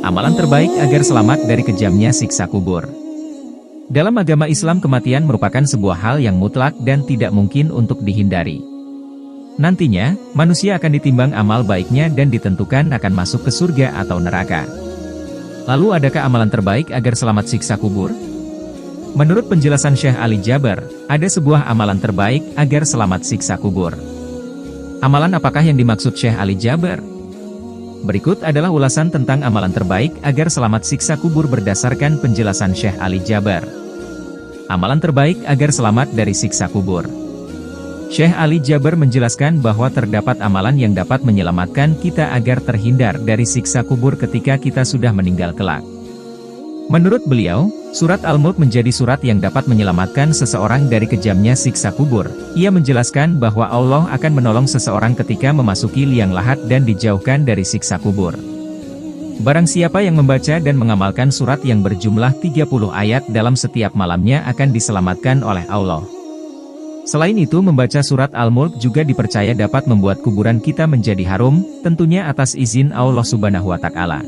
Amalan terbaik agar selamat dari kejamnya siksa kubur. Dalam agama Islam, kematian merupakan sebuah hal yang mutlak dan tidak mungkin untuk dihindari. Nantinya, manusia akan ditimbang amal baiknya dan ditentukan akan masuk ke surga atau neraka. Lalu adakah amalan terbaik agar selamat siksa kubur? Menurut penjelasan Syekh Ali Jaber, ada sebuah amalan terbaik agar selamat siksa kubur. Amalan apakah yang dimaksud Syekh Ali Jaber? Berikut adalah ulasan tentang amalan terbaik agar selamat siksa kubur berdasarkan penjelasan Syekh Ali Jaber. Amalan terbaik agar selamat dari siksa kubur. Syekh Ali Jaber menjelaskan bahwa terdapat amalan yang dapat menyelamatkan kita agar terhindar dari siksa kubur ketika kita sudah meninggal kelak. Menurut beliau, surat Al-Mulk menjadi surat yang dapat menyelamatkan seseorang dari kejamnya siksa kubur. Ia menjelaskan bahwa Allah akan menolong seseorang ketika memasuki liang lahat dan dijauhkan dari siksa kubur. Barang siapa yang membaca dan mengamalkan surat yang berjumlah 30 ayat dalam setiap malamnya akan diselamatkan oleh Allah. Selain itu, membaca surat Al-Mulk juga dipercaya dapat membuat kuburan kita menjadi harum, tentunya atas izin Allah Subhanahu wa Ta'ala.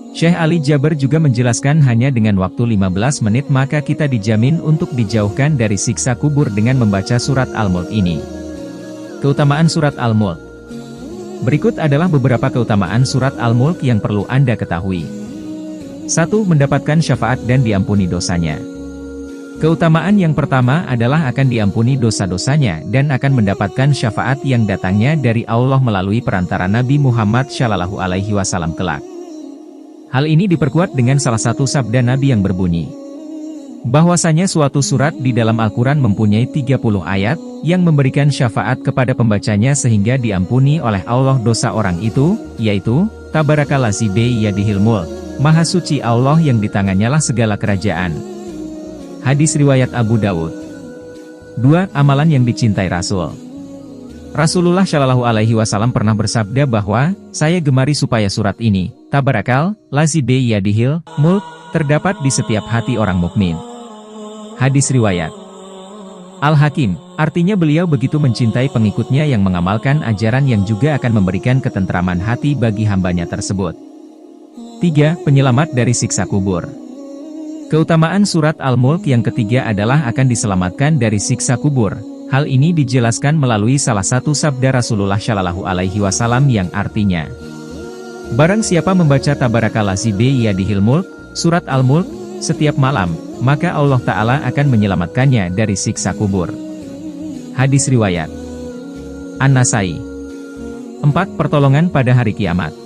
Syekh Ali Jaber juga menjelaskan hanya dengan waktu 15 menit maka kita dijamin untuk dijauhkan dari siksa kubur dengan membaca surat Al-Mulk ini. Keutamaan surat Al-Mulk. Berikut adalah beberapa keutamaan surat Al-Mulk yang perlu Anda ketahui. 1. Mendapatkan syafaat dan diampuni dosanya. Keutamaan yang pertama adalah akan diampuni dosa-dosanya dan akan mendapatkan syafaat yang datangnya dari Allah melalui perantara Nabi Muhammad SAW kelak. Hal ini diperkuat dengan salah satu sabda Nabi yang berbunyi, bahwasanya suatu surat di dalam Al-Quran mempunyai 30 ayat, yang memberikan syafaat kepada pembacanya sehingga diampuni oleh Allah dosa orang itu, yaitu, Tabarakallazi biyadihil mulk, Maha Suci Allah yang di tangannya lah segala kerajaan. Hadis riwayat Abu Dawud. 2. Amalan yang dicintai Rasul. Rasulullah Shallallahu Alaihi Wasallam pernah bersabda bahwa, saya gemari supaya surat ini, Tabarakal, Lazi biyadihil mulk, terdapat di setiap hati orang mukmin. Hadis riwayat Al-Hakim, artinya beliau begitu mencintai pengikutnya yang mengamalkan ajaran yang juga akan memberikan ketentraman hati bagi hambanya tersebut. 3. Penyelamat dari siksa kubur. Keutamaan surat Al-Mulk yang ketiga adalah akan diselamatkan dari siksa kubur. Hal ini dijelaskan melalui salah satu sabda Rasulullah Shallallahu Alaihi Wasallam yang artinya, barang siapa membaca Tabarakallazi biyadihil mulk, surat Al-Mulk, setiap malam, maka Allah Ta'ala akan menyelamatkannya dari siksa kubur. Hadis riwayat An-Nasai. 4. Pertolongan pada hari kiamat.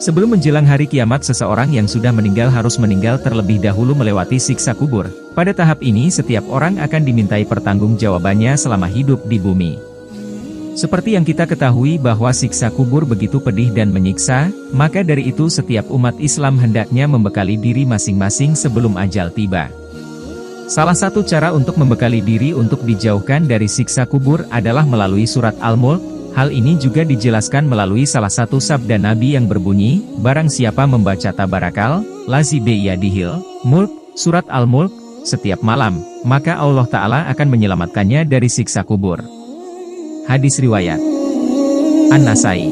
Sebelum menjelang hari kiamat, seseorang yang sudah meninggal harus meninggal terlebih dahulu melewati siksa kubur. Pada tahap ini setiap orang akan dimintai pertanggungjawabannya selama hidup di bumi. Seperti yang kita ketahui bahwa siksa kubur begitu pedih dan menyiksa, maka dari itu setiap umat Islam hendaknya membekali diri masing-masing sebelum ajal tiba. Salah satu cara untuk membekali diri untuk dijauhkan dari siksa kubur adalah melalui surat Al-Mulk. Hal ini juga dijelaskan melalui salah satu sabda Nabi yang berbunyi, barang siapa membaca Tabarakal, Lazi biyadihil mulk, surat Al-Mulk, setiap malam, maka Allah Ta'ala akan menyelamatkannya dari siksa kubur. Hadis riwayat An-Nasai.